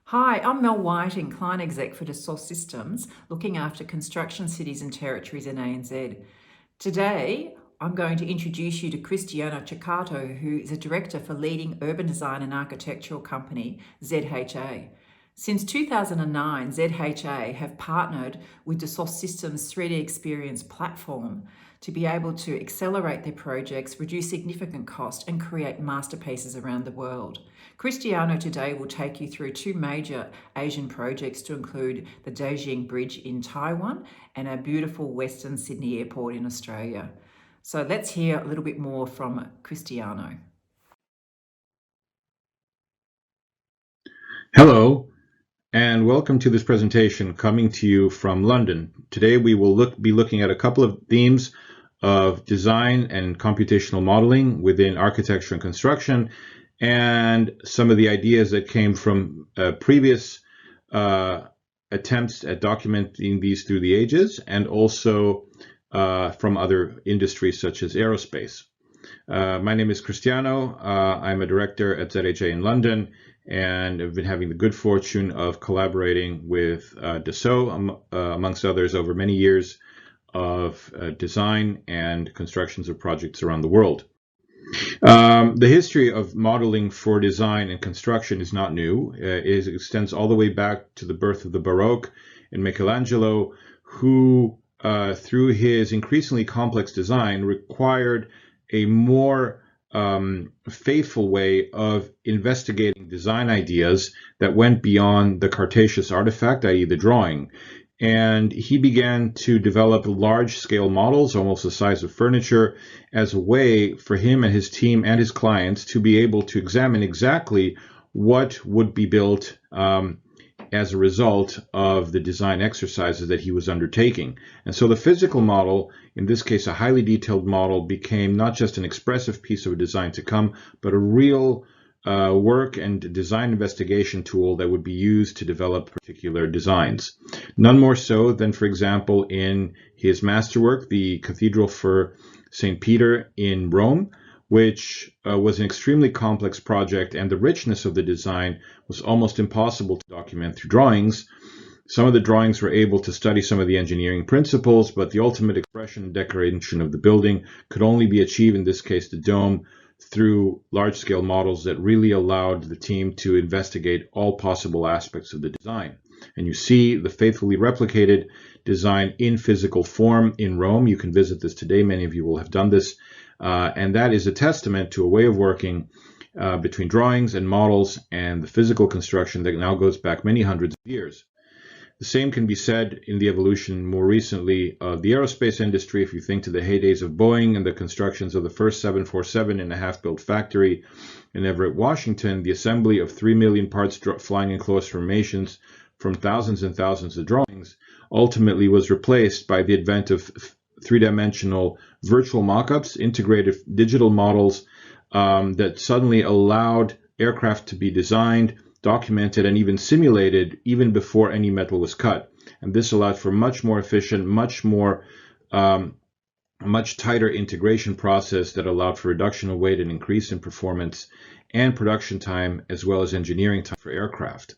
Hi, I'm Mel Whiting, Client Exec for Dassault Systèmes, looking after construction cities and territories in ANZ. Today, I'm going to introduce you to Cristiano Ceccato, who is a director for leading urban design and architectural company ZHA. Since 2009, ZHA have partnered with Dassault Systèmes' 3DEXPERIENCE platform to be able to accelerate their projects, reduce significant cost, and create masterpieces around the world. Cristiano today will take you through two major Asian projects to include the Danjiang Bridge in Taiwan and our beautiful Western Sydney Airport in Australia. So let's hear a little bit more from Cristiano. Hello, and welcome to this presentation coming to you from London. Today we will be looking at a couple of themes of design and computational modeling within architecture and construction, and some of the ideas that came from previous attempts at documenting these through the ages, and also from other industries such as aerospace. My name is Cristiano. I'm a director at ZHA in London, and I've been having the good fortune of collaborating with Dassault, amongst others, over many years of design and constructions of projects around the world. The history of modeling for design and construction is not new. It extends all the way back to the birth of the Baroque and Michelangelo, who, through his increasingly complex design, required a more faithful way of investigating design ideas that went beyond the Cartesian artifact, i.e. the drawing. And he began to develop large-scale models, almost the size of furniture, as a way for him and his team and his clients to be able to examine exactly what would be built as a result of the design exercises that he was undertaking. And so the physical model, in this case a highly detailed model, became not just an expressive piece of a design to come, but a real work and design investigation tool that would be used to develop particular designs. None more so than, for example, in his masterwork, the Cathedral for St. Peter in Rome, which was an extremely complex project, and the richness of the design was almost impossible to document through drawings. Some of the drawings were able to study some of the engineering principles, but the ultimate expression and decoration of the building could only be achieved, in this case the dome, through large-scale models that really allowed the team to investigate all possible aspects of the design. And you see the faithfully replicated design in physical form in Rome. You can visit this today. Many of you will have done this. And that is a testament to a way of working between drawings and models and the physical construction that now goes back many hundreds of years. The same can be said in the evolution more recently of the aerospace industry. If you think to the heydays of Boeing and the constructions of the first 747 in a half-built factory in Everett, Washington, the assembly of 3 million parts flying in close formations from thousands and thousands of drawings ultimately was replaced by the advent of three-dimensional virtual mock-ups, integrated digital models that suddenly allowed aircraft to be designed, documented, and even simulated even before any metal was cut. And this allowed for much more efficient, much tighter integration process that allowed for reduction of weight and increase in performance and production time, as well as engineering time for aircraft.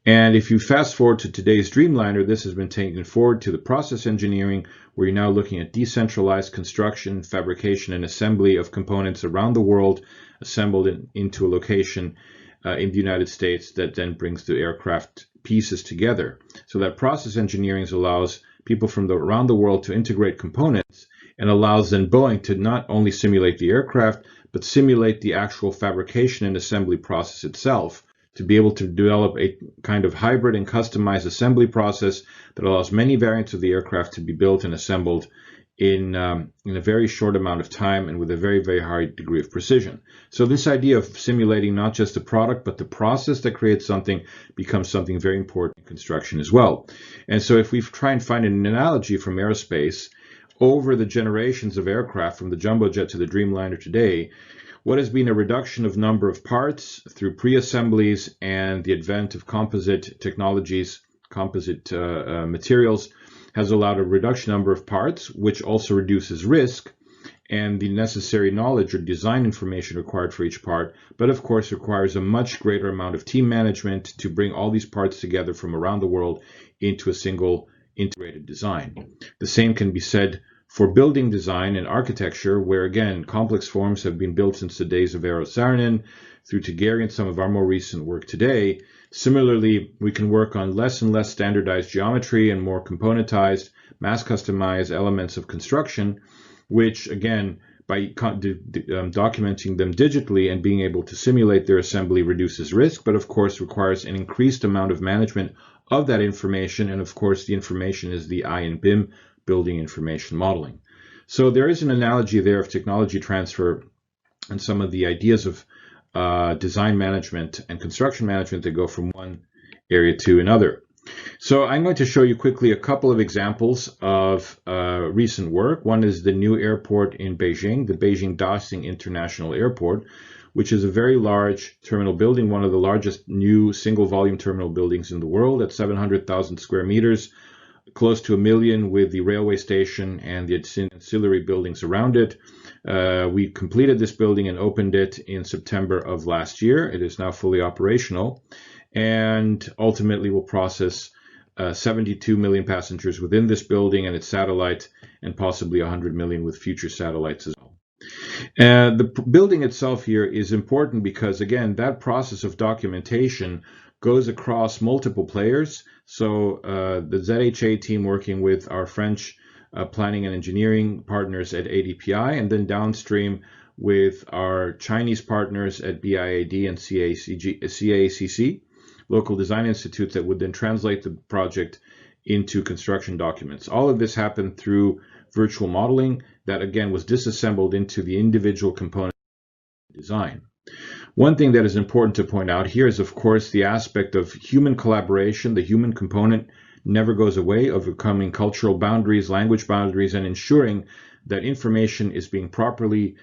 And if you fast forward to today's Dreamliner, this has been taken forward to the process engineering, where you're now looking at decentralized construction, fabrication, and assembly of components around the world, assembled into a location in the United States that then brings the aircraft pieces together. So that process engineering allows people from around the world to integrate components, and allows then Boeing to not only simulate the aircraft, but simulate the actual fabrication and assembly process itself, to be able to develop a kind of hybrid and customized assembly process that allows many variants of the aircraft to be built and assembled in a very short amount of time and with a very, very high degree of precision. So this idea of simulating not just the product, but the process that creates something becomes something very important in construction as well. And so if we try and find an analogy from aerospace over the generations of aircraft, from the jumbo jet to the Dreamliner today, what has been a reduction of number of parts through pre-assemblies and the advent of composite technologies, composite materials, has allowed a reduction number of parts, which also reduces risk and the necessary knowledge or design information required for each part, but of course requires a much greater amount of team management to bring all these parts together from around the world into a single integrated design. The same can be said for building design and architecture, where again, complex forms have been built since the days of Eero Saarinen through to Gary and some of our more recent work today. Similarly, we can work on less and less standardized geometry and more componentized, mass customized elements of construction, which again, by documenting them digitally and being able to simulate their assembly reduces risk, but of course requires an increased amount of management of that information. And of course, the information is the I in BIM, building information modeling. So there is an analogy there of technology transfer and some of the ideas of design management and construction management that go from one area to another. So I'm going to show you quickly a couple of examples of recent work. One is the new airport in Beijing, the Beijing Daxing International Airport, which is a very large terminal building, one of the largest new single volume terminal buildings in the world at 700,000 square meters, close to 1 million with the railway station and the ancillary buildings around it. We completed this building and opened it in September of last year. It is now fully operational and ultimately will process 72 million passengers within this building and its satellite, and possibly 100 million with future satellites as well. The building itself here is important because, again, that process of documentation goes across multiple players. So the ZHA team working with our French planning and engineering partners at ADPI, and then downstream with our Chinese partners at BIAD and CACC, local design institutes that would then translate the project into construction documents. All of this happened through virtual modeling that, again, was disassembled into the individual component design. One thing that is important to point out here is, of course, the aspect of human collaboration. The human component never goes away, overcoming cultural boundaries, language boundaries, and ensuring that information is being properly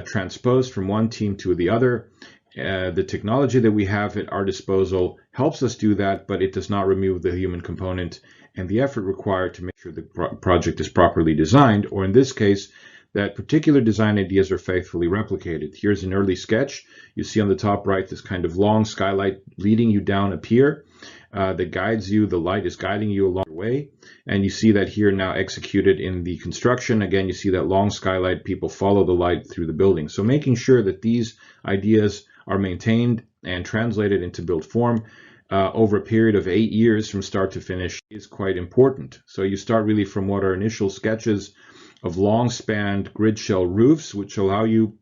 transposed from one team to the other. The technology that we have at our disposal helps us do that, but it does not remove the human component and the effort required to make sure the project is properly designed, or in this case, that particular design ideas are faithfully replicated. Here's an early sketch. You see on the top right this kind of long skylight leading you down a pier that guides you. The light is guiding you along the way. And you see that here now executed in the construction. Again, you see that long skylight. People follow the light through the building. So making sure that these ideas are maintained and translated into built form over a period of 8 years from start to finish is quite important. So you start really from what are initial sketches of long-spanned grid shell roofs, which allow you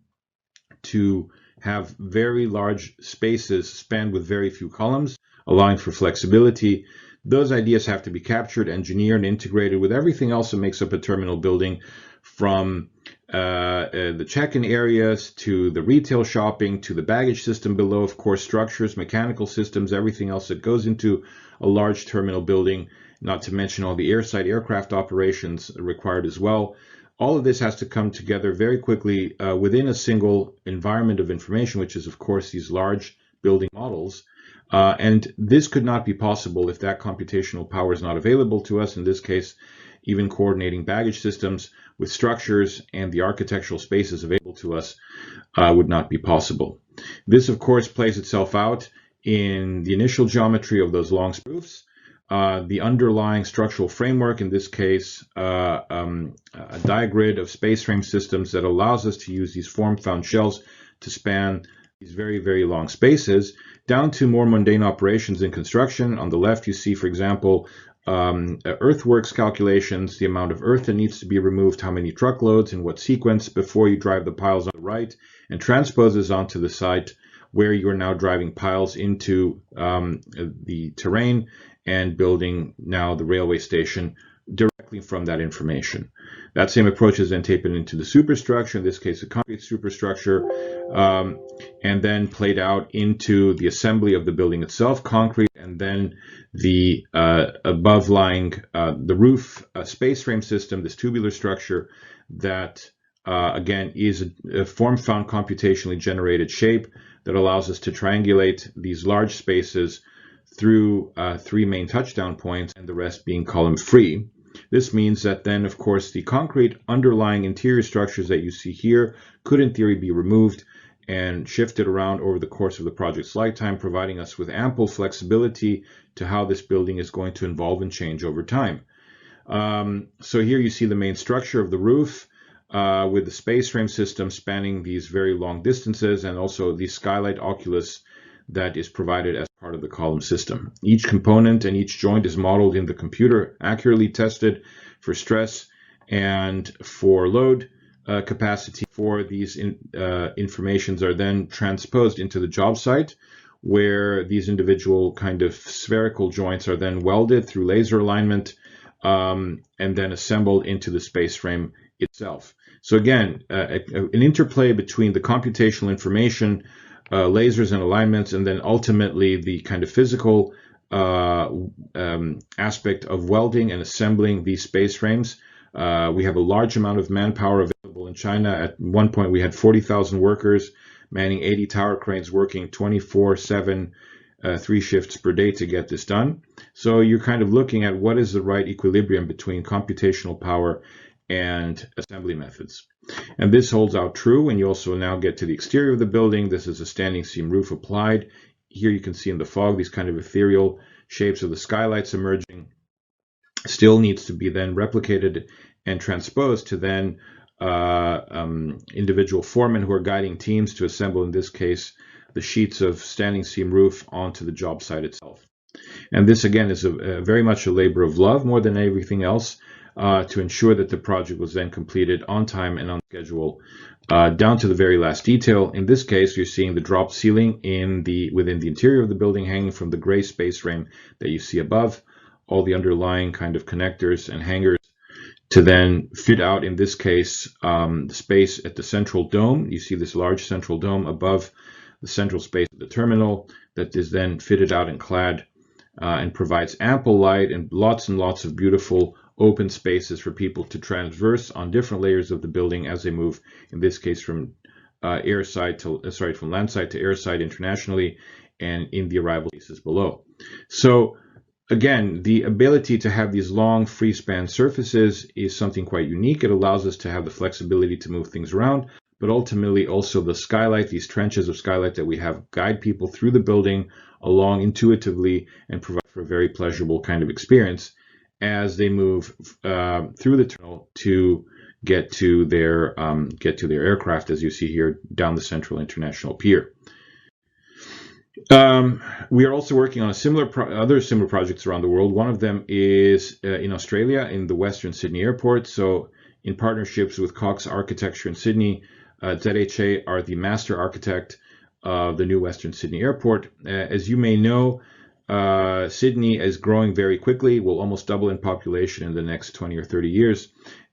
to have very large spaces spanned with very few columns, allowing for flexibility. Those ideas have to be captured, engineered, and integrated with everything else that makes up a terminal building, from the check-in areas to the retail shopping to the baggage system below, of course, structures, mechanical systems, everything else that goes into a large terminal building, not to mention all the airside aircraft operations required as well. All of this has to come together very quickly within a single environment of information, which is, of course, these large building models. And this could not be possible if that computational power is not available to us. In this case, even coordinating baggage systems with structures and the architectural spaces available to us would not be possible. This, of course, plays itself out in the initial geometry of those long roofs, the underlying structural framework, in this case, a diagrid of space frame systems that allows us to use these form-found shells to span these very, very long spaces, down to more mundane operations in construction. On the left, you see, for example, earthworks calculations, the amount of earth that needs to be removed, how many truckloads, in what sequence before you drive the piles on the right, and transposes onto the site where you're now driving piles into the terrain and building now the railway station directly from that information. That same approach is then taken into the superstructure, in this case a concrete superstructure, and then played out into the assembly of the building itself, concrete, and then the above lying, the roof space frame system, this tubular structure that again is a form-found computationally generated shape that allows us to triangulate these large spaces through 3 main touchdown points, and the rest being column free. This means that then, of course, the concrete underlying interior structures that you see here could in theory be removed and shifted around over the course of the project's lifetime, providing us with ample flexibility to how this building is going to evolve and change over time. So here you see the main structure of the roof with the space frame system spanning these very long distances, and also the skylight oculus that is provided as part of the column system. Each component and each joint is modeled in the computer, accurately tested for stress and for load capacity. For these informations are then transposed into the job site, where these individual kind of spherical joints are then welded through laser alignment and then assembled into the space frame itself. So again, an interplay between the computational information, lasers and alignments, and then ultimately the kind of physical aspect of welding and assembling these space frames. We have a large amount of manpower available in China. At one point, we had 40,000 workers manning 80 tower cranes, working 24/7, 3 shifts per day to get this done. So you're kind of looking at what is the right equilibrium between computational power and assembly methods. And this holds out true when you also now get to the exterior of the building. This is a standing seam roof applied. Here you can see in the fog these kind of ethereal shapes of the skylights emerging. Still needs to be then replicated and transposed to then individual foremen who are guiding teams to assemble, in this case, the sheets of standing seam roof onto the job site itself. And this again is very much a labor of love more than everything else, to ensure that the project was then completed on time and on schedule, down to the very last detail. In this case, you're seeing the drop ceiling within the interior of the building hanging from the gray space frame that you see above, all the underlying kind of connectors and hangers to then fit out, in this case, the space at the central dome. You see this large central dome above the central space of the terminal that is then fitted out and clad and provides ample light and lots of beautiful open spaces for people to traverse on different layers of the building as they move, in this case, from from landside to airside internationally, and in the arrival spaces below. So again, the ability to have these long free span surfaces is something quite unique. It allows us to have the flexibility to move things around, but ultimately also the skylight, these trenches of skylight that we have, guide people through the building along intuitively and provide for a very pleasurable kind of experience as they move through the tunnel to get to their aircraft, as you see here down the Central International Pier. We are also working on other similar projects around the world. One of them is in Australia, in the Western Sydney Airport. So in partnerships with Cox Architecture in Sydney, ZHA are the master architect of the new Western Sydney Airport. As you may know, Sydney is growing very quickly, will almost double in population in the next 20 or 30 years.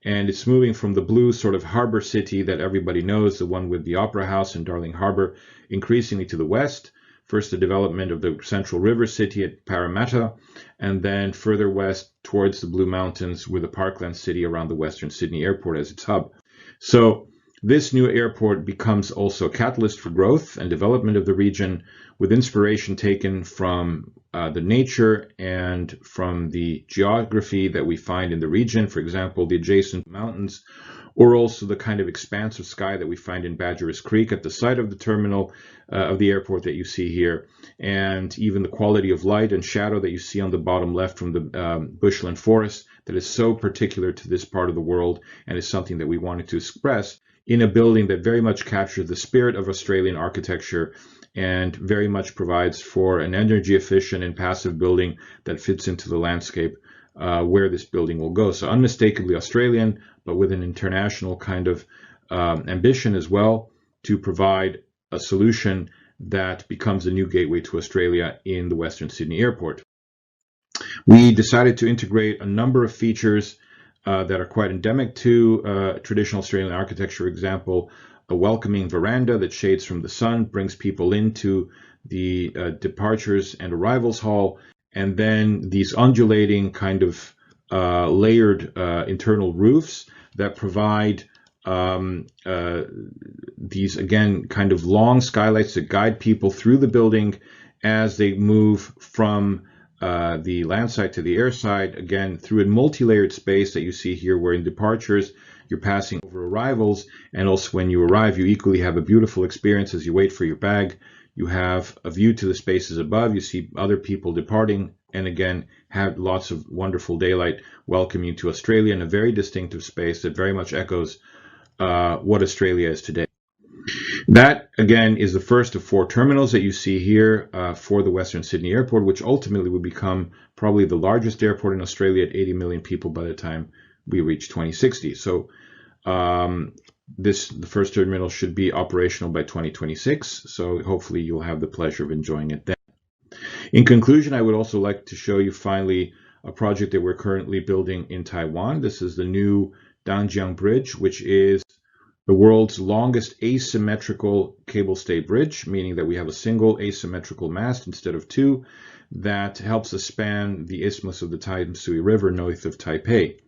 And it's moving from the blue sort of harbor city that everybody knows, the one with the Opera House and Darling Harbour, increasingly to the west. First, the development of the Central River City at Parramatta, and then further west towards the Blue Mountains with the Parkland City around the Western Sydney Airport as its hub. So this new airport becomes also a catalyst for growth and development of the region, with inspiration taken from the nature and from the geography that we find in the region, for example, the adjacent mountains, or also the kind of expanse of sky that we find in Badgerys Creek at the site of the terminal of the airport that you see here, and even the quality of light and shadow that you see on the bottom left from the bushland forest that is so particular to this part of the world, and is something that we wanted to express in a building that very much captures the spirit of Australian architecture and very much provides for an energy efficient and passive building that fits into the landscape where this building will go. So unmistakably Australian, but with an international kind of ambition as well to provide a solution that becomes a new gateway to Australia in the Western Sydney Airport. We decided to integrate a number of features that are quite endemic to traditional Australian architecture. For example, a welcoming veranda that shades from the sun, brings people into the departures and arrivals hall, and then these undulating kind of layered internal roofs that provide these, again, kind of long skylights that guide people through the building as they move from the land side to the air side, again, through a multi-layered space that you see here, where in departures, you're passing over arrivals, and also when you arrive, you equally have a beautiful experience as you wait for your bag. You have a view to the spaces above, you see other people departing, and again, have lots of wonderful daylight welcoming you to Australia in a very distinctive space that very much echoes what Australia is today. That, again, is the first of 4 terminals that you see here for the Western Sydney Airport, which ultimately will become probably the largest airport in Australia at 80 million people by the time we reach 2060. So the first terminal should be operational by 2026. So hopefully you'll have the pleasure of enjoying it then. In conclusion, I would also like to show you finally a project that we're currently building in Taiwan. This is the new Danjiang Bridge, which is the world's longest asymmetrical cable-stayed bridge, meaning that we have a single asymmetrical mast instead of 2 that helps us span the isthmus of the Taisui River north of Taipei.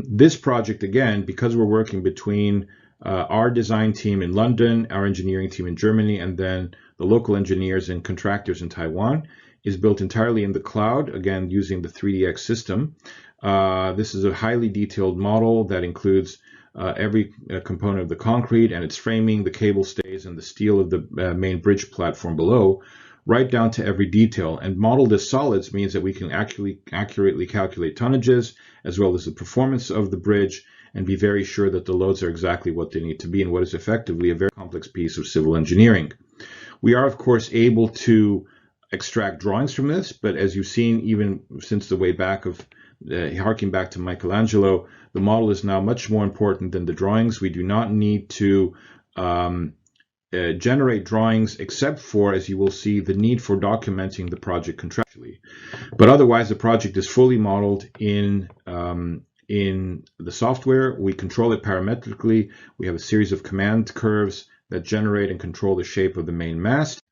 This project, again, because we're working between our design team in London, our engineering team in Germany, and then the local engineers and contractors in Taiwan, is built entirely in the cloud, again, using the 3DX system. This is a highly detailed model that includes every component of the concrete and its framing, the cable stays, and the steel of the main bridge platform below, right down to every detail. And modeled as solids means that we can accurately calculate tonnages, as well as the performance of the bridge, and be very sure that the loads are exactly what they need to be in what is effectively a very complex piece of civil engineering. We are, of course, able to extract drawings from this, but as you've seen, even since the way back of harking back to Michelangelo, the model is now much more important than the drawings. We do not need to generate drawings except for, as you will see, the need for documenting the project contractually. But otherwise, the project is fully modeled in the software. We control it parametrically. We have a series of command curves that generate and control the shape of the main mast.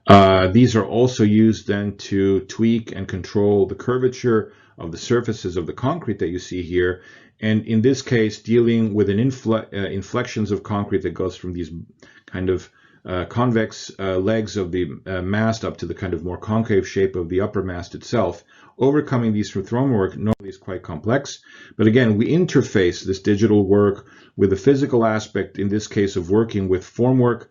These are also used then to tweak and control the curvature of the surfaces of the concrete that you see here. And in this case, dealing with an inflections of concrete that goes from these kind of convex legs of the mast up to the kind of more concave shape of the upper mast itself. Overcoming these from formwork normally is quite complex. But again, we interface this digital work with the physical aspect, in this case of working with formwork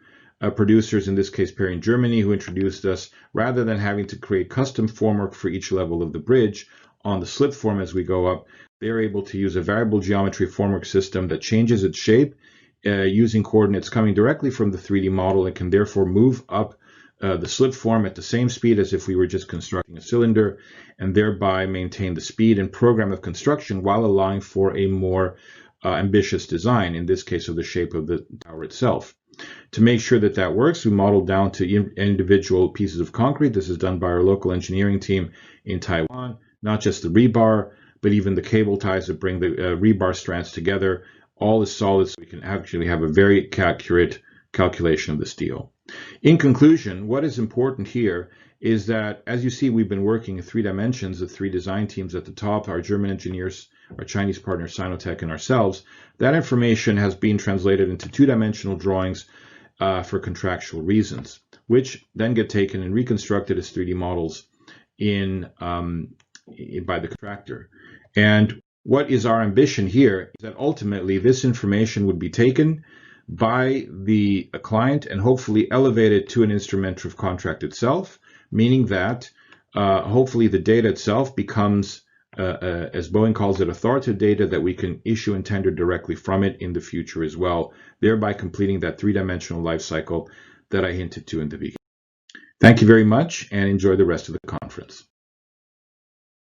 producers, in this case Perry in Germany, who introduced us, rather than having to create custom formwork for each level of the bridge on the slip form as we go up. They're able to use a variable geometry formwork system that changes its shape using coordinates coming directly from the 3D model, and can therefore move up the slip form at the same speed as if we were just constructing a cylinder, and thereby maintain the speed and program of construction while allowing for a more ambitious design, in this case of the shape of the tower itself. To make sure that that works, we modeled down to individual pieces of concrete. This is done by our local engineering team in Taiwan, not just the rebar, but even the cable ties that bring the rebar strands together. All is solid, so we can actually have a very accurate calculation of the steel. In conclusion, what is important here is that, as you see, we've been working in 3 dimensions, the 3 design teams at the top, our German engineers, our Chinese partner Sinotech, and ourselves. That information has been translated into 2-dimensional drawings for contractual reasons, which then get taken and reconstructed as 3D models by the contractor. And what is our ambition here is that ultimately this information would be taken by the client and hopefully elevated to an instrument of contract itself, meaning that hopefully the data itself becomes, as Boeing calls it, authoritative data that we can issue and tender directly from it in the future as well, thereby completing that 3-dimensional life cycle that I hinted to in the beginning. Thank you very much, and enjoy the rest of the conference.